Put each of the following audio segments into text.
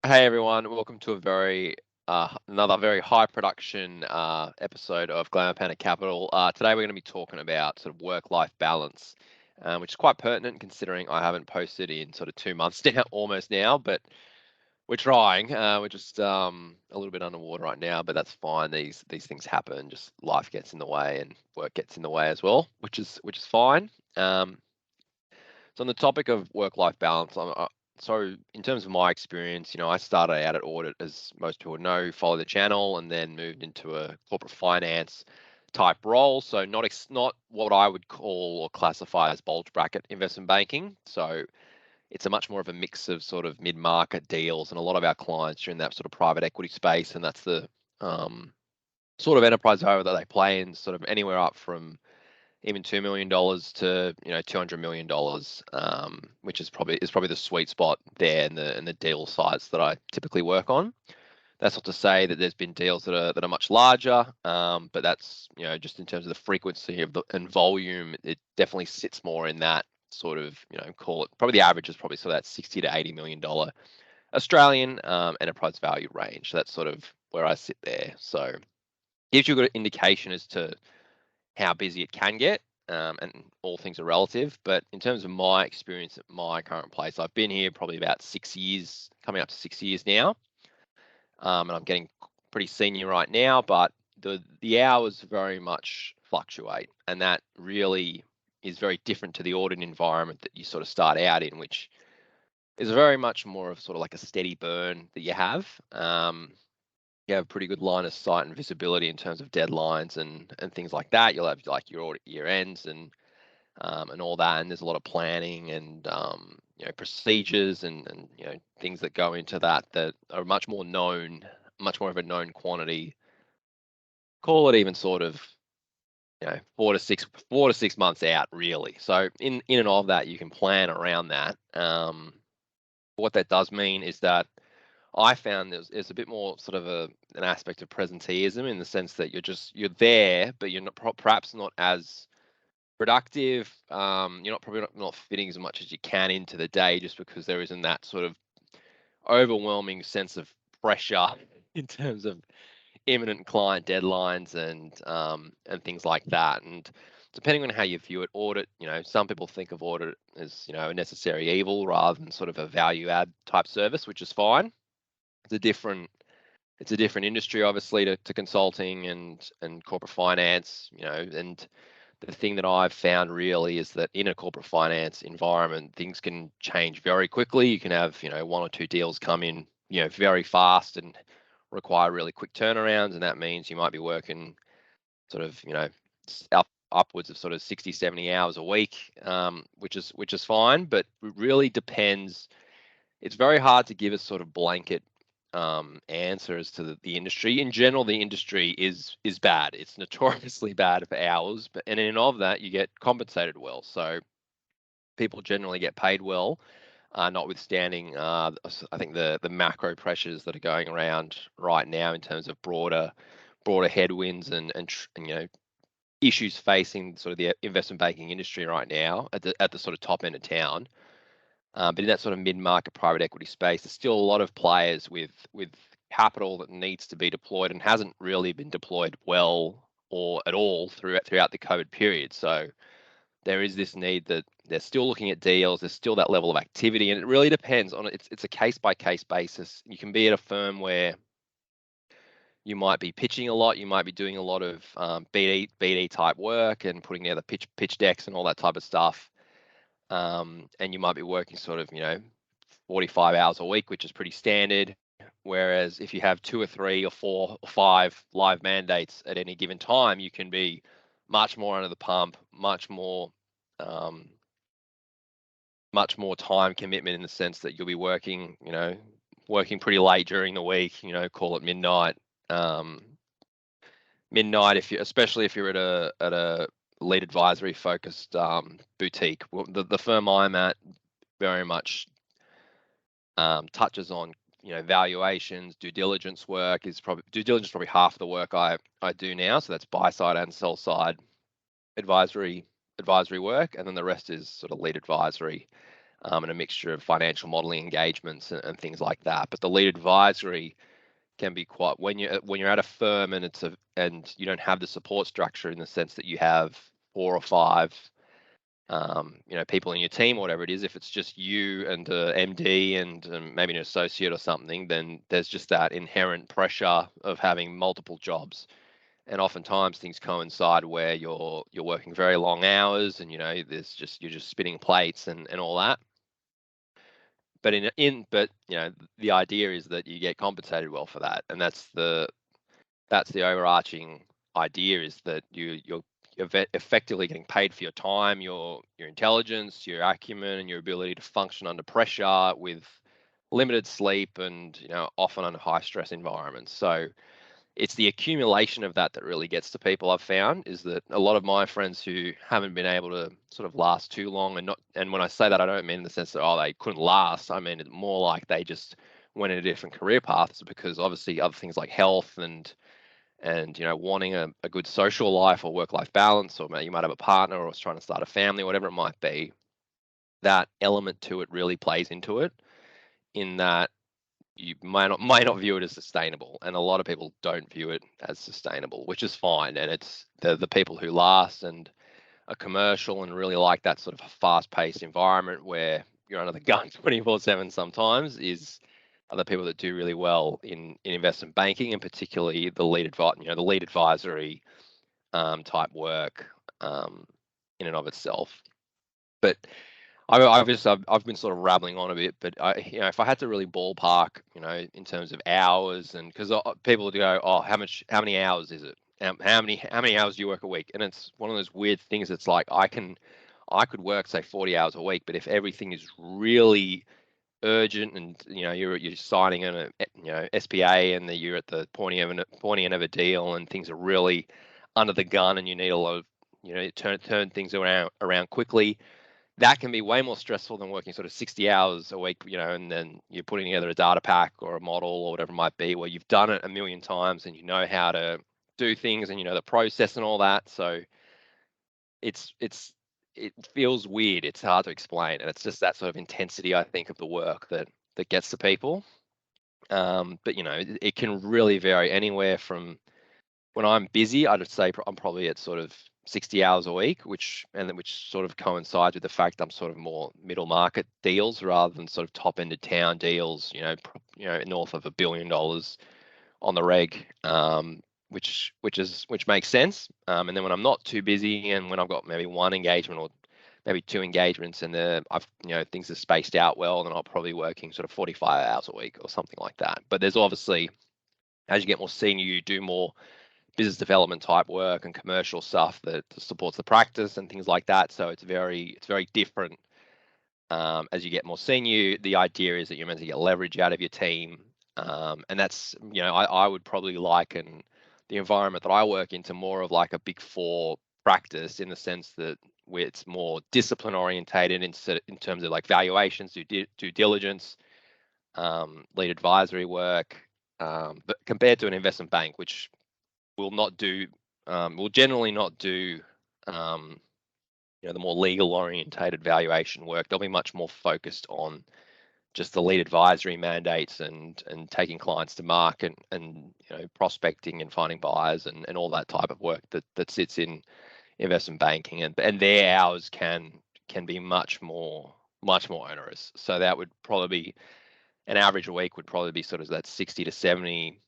Hey everyone, welcome to another very high production episode of Glamour Panic Capital. Today we're going to be talking about sort of work-life balance, which is quite pertinent considering I haven't posted in sort of 2 months now, almost now, but we're trying. We're just a little bit underwater right now, but that's fine. These things happen. Just life gets in the way and work gets in the way as well, which is fine. So on the topic of work-life balance, so in terms of my experience, I started out at audit, as most people know, who follow the channel, and then moved into a corporate finance type role. So not what I would call or classify as bulge bracket investment banking. So it's a much more of a mix of sort of mid-market deals, and a lot of our clients are in that sort of private equity space, and that's the sort of enterprise value that they play in, sort of anywhere up from even $2 million to $200 million, which is probably the sweet spot there in the deal size that I typically work on. That's not to say that there's been deals that are much larger, but that's just in terms of the frequency and volume, it definitely sits more in that sort of call it probably the average is probably sort of that 60 to $80 million Australian enterprise value range. So that's sort of where I sit there. So gives you a good indication as to how busy it can get, and all things are relative. But in terms of my experience at my current place, I've been here probably about 6 years, coming up to 6 years now, and I'm getting pretty senior right now. But the hours very much fluctuate, and that really is very different to the audit environment that you sort of start out in, which is very much more of sort of like a steady burn that you have. You have a pretty good line of sight and visibility in terms of deadlines and things like that. You'll have like your audit year ends and all that, and there's a lot of planning and procedures and things that go into that are much more known, much more of a known quantity. Call it even sort of 4 to 6 months out, really. So in and of that, you can plan around that. What that does mean is that I found there's a bit more sort of an aspect of presenteeism in the sense that you're there, but you're not perhaps not as productive. You're probably not fitting as much as you can into the day just because there isn't that sort of overwhelming sense of pressure in terms of imminent client deadlines and things like that. And depending on how you view it, audit, some people think of audit as a necessary evil rather than sort of a value add type service, which is fine. It's a different it's a different industry, obviously, to consulting and corporate finance, and the thing that I've found really is that in a corporate finance environment, things can change very quickly. You can have, one or two deals come in, very fast and require really quick turnarounds. And that means you might be working sort of, upwards of sort of 60, 70 hours a week, which is fine, but it really depends. It's very hard to give a sort of blanket answer as to the industry. In general, the industry is bad. It's notoriously bad for hours, but and in of that, you get compensated well. So people generally get paid well, notwithstanding I think the macro pressures that are going around right now in terms of broader headwinds and issues facing sort of the investment banking industry right now at the sort of top end of town. But in that sort of mid-market private equity space, there's still a lot of players with capital that needs to be deployed and hasn't really been deployed well or at all throughout the COVID period. So there is this need that they're still looking at deals. There's still that level of activity, and it really depends on it's a case by case basis. You can be at a firm where you might be pitching a lot, you might be doing a lot of BD type work and putting together pitch decks and all that type of stuff. And you might be working sort of 45 hours a week, which is pretty standard. Whereas if you have two or three or four or five live mandates at any given time, you can be much more under the pump, um, much more time commitment in the sense that you'll be working pretty late during the week, call it midnight. Midnight, especially if you're at a lead advisory focused boutique. Well, the firm I'm at very much touches on valuations. Due diligence is probably half the work I do now, so that's buy side and sell side advisory work, and then the rest is sort of lead advisory and a mixture of financial modeling engagements and things like that. But the lead advisory can be quite, when you're at a firm and and you don't have the support structure in the sense that you have 4 or 5 people in your team or whatever it is. If it's just you and the MD and maybe an associate or something, then there's just that inherent pressure of having multiple jobs. And oftentimes things coincide where you're working very long hours, and you're just spinning plates and all that. But the idea is that you get compensated well for that, and that's the overarching idea, is that you're effectively getting paid for your time, your intelligence, your acumen, and your ability to function under pressure with limited sleep and often under high stress environments. So it's the accumulation of that that really gets to people. I've found is that a lot of my friends who haven't been able to sort of last too long, and when I say that, I don't mean in the sense that they couldn't last. I mean it more like they just went in a different career paths, because obviously other things like health and wanting a good social life or work-life balance, or maybe you might have a partner or trying to start a family, whatever it might be, that element to it really plays into it, in that you might not view it as sustainable, and a lot of people don't view it as sustainable, which is fine. And it's the people who last and are commercial and really like that sort of fast-paced environment where you're under the gun 24/7 sometimes, are the people that do really well in investment banking, and particularly the lead advisory type work in and of itself. But I've been sort of rambling on a bit, but if I had to really ballpark, in terms of hours, and because people would go, oh, how many hours is it? How many hours do you work a week? And it's one of those weird things. It's like I could work, say, 40 hours a week, but if everything is really urgent, and you're signing in a SPA, and you're at the pointy end of a deal, and things are really under the gun, and you need a lot of turn things around quickly, that can be way more stressful than working sort of 60 hours a week, and then you're putting together a data pack or a model or whatever it might be, where you've done it a million times and you know how to do things, and the process and all that. So it feels weird. It's hard to explain, and it's just that sort of intensity, I think, of the work that gets to people. But it can really vary anywhere from, when I'm busy, I'd say I'm probably at sort of 60 hours a week, which sort of coincides with the fact I'm sort of more middle market deals rather than sort of top end of town deals, north of $1 billion on the reg, which makes sense. And then when I'm not too busy, and when I've got maybe one engagement or maybe 2 engagements, and things are spaced out well, then I'll probably working sort of 45 hours a week or something like that. But there's obviously, as you get more senior, you do more business development type work and commercial stuff that supports the practice and things like that. So it's very different. As you get more senior, the idea is that you're meant to get leverage out of your team, and that's I would probably liken the environment that I work into more of like a Big Four practice, in the sense that where it's more discipline orientated in terms of like valuations, due diligence, lead advisory work, but compared to an investment bank, which will generally not do the more legal orientated valuation work. They'll be much more focused on just the lead advisory mandates and taking clients to market, and prospecting and finding buyers and all that type of work that sits in investment banking, and their hours can be much more onerous. So that would probably be an average a week, would probably be sort of that 60 to 70,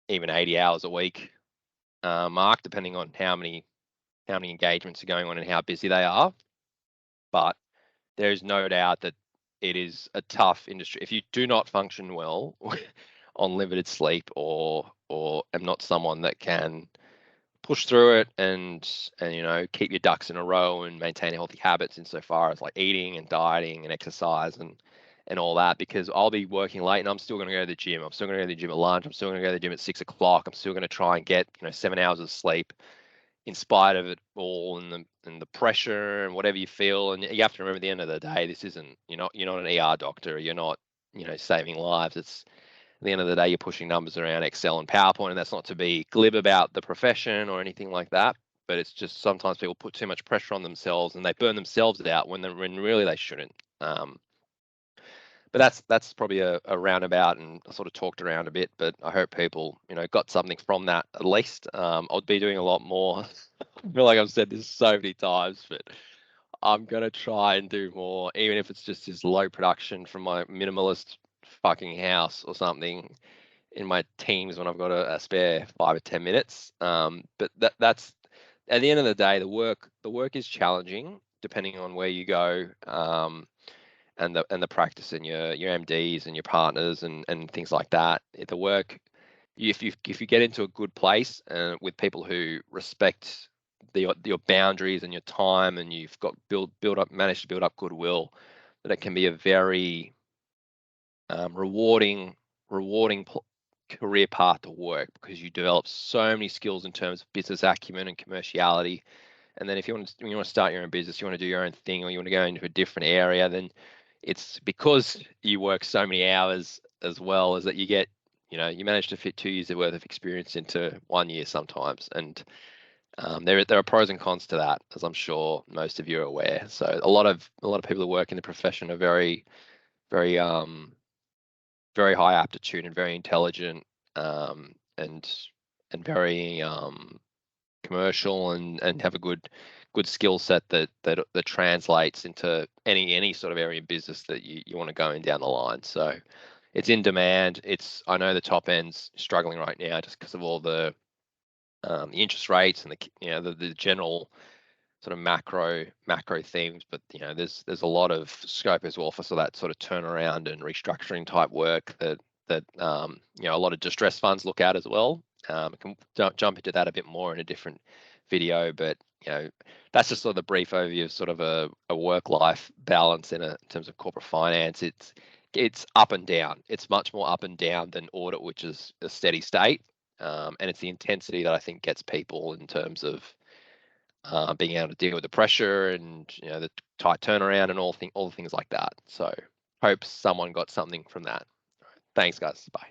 even 80 hours a week mark, depending on how many engagements are going on and how busy they are. But there is no doubt that it is a tough industry. If you do not function well on limited sleep, or am not someone that can push through it and keep your ducks in a row and maintain healthy habits insofar as like eating and dieting and exercise and all that, because I'll be working late and I'm still going to go to the gym. I'm still going to go to the gym at lunch. I'm still going to go to the gym at 6 o'clock. I'm still going to try and get 7 hours of sleep, in spite of it all, and the pressure and whatever you feel. And you have to remember, at the end of the day, this isn't, you're not an ER doctor. You're not saving lives. It's, at the end of the day, you're pushing numbers around Excel and PowerPoint, and that's not to be glib about the profession or anything like that. But it's just sometimes people put too much pressure on themselves and they burn themselves out when really they shouldn't. that's probably a roundabout, and I sort of talked around a bit, but I hope people, got something from that at least. I'll be doing a lot more. I feel like I've said this so many times, but I'm gonna try and do more, even if it's just this low production from my minimalist fucking house or something in my teams when I've got a spare 5 or 10 minutes. But that's at the end of the day, the work is challenging depending on where you go, and the practice and your MDs and your partners and things like that. The work, if you get into a good place with people who respect your boundaries and your time, and you've got managed to build up goodwill, that it can be a very rewarding career path to work, because you develop so many skills in terms of business acumen and commerciality. And then if you want to start your own business, you want to do your own thing, or you want to go into a different area, then it's because you work so many hours as well, as that you manage to fit 2 years worth of experience into 1 year sometimes. And there are pros and cons to that, as I'm sure most of you are aware. So a lot of people who work in the profession are very, very very high aptitude and very intelligent, and very commercial, and have a good skill set that translates into any sort of area of business that you want to go in down the line. So it's in demand. I know the top end's struggling right now just because of all the interest rates and the general sort of macro themes, but there's a lot of scope as well for that sort of turnaround and restructuring type work that a lot of distress funds look at as well. I can jump into that a bit more in a different video, but that's just sort of the brief overview of sort of a work-life balance in terms of corporate finance. It's up and down. It's much more up and down than audit, which is a steady state, and it's the intensity that I think gets people in terms of being able to deal with the pressure and the tight turnaround and all the things like that. So hope someone got something from that. Thanks, guys. Bye.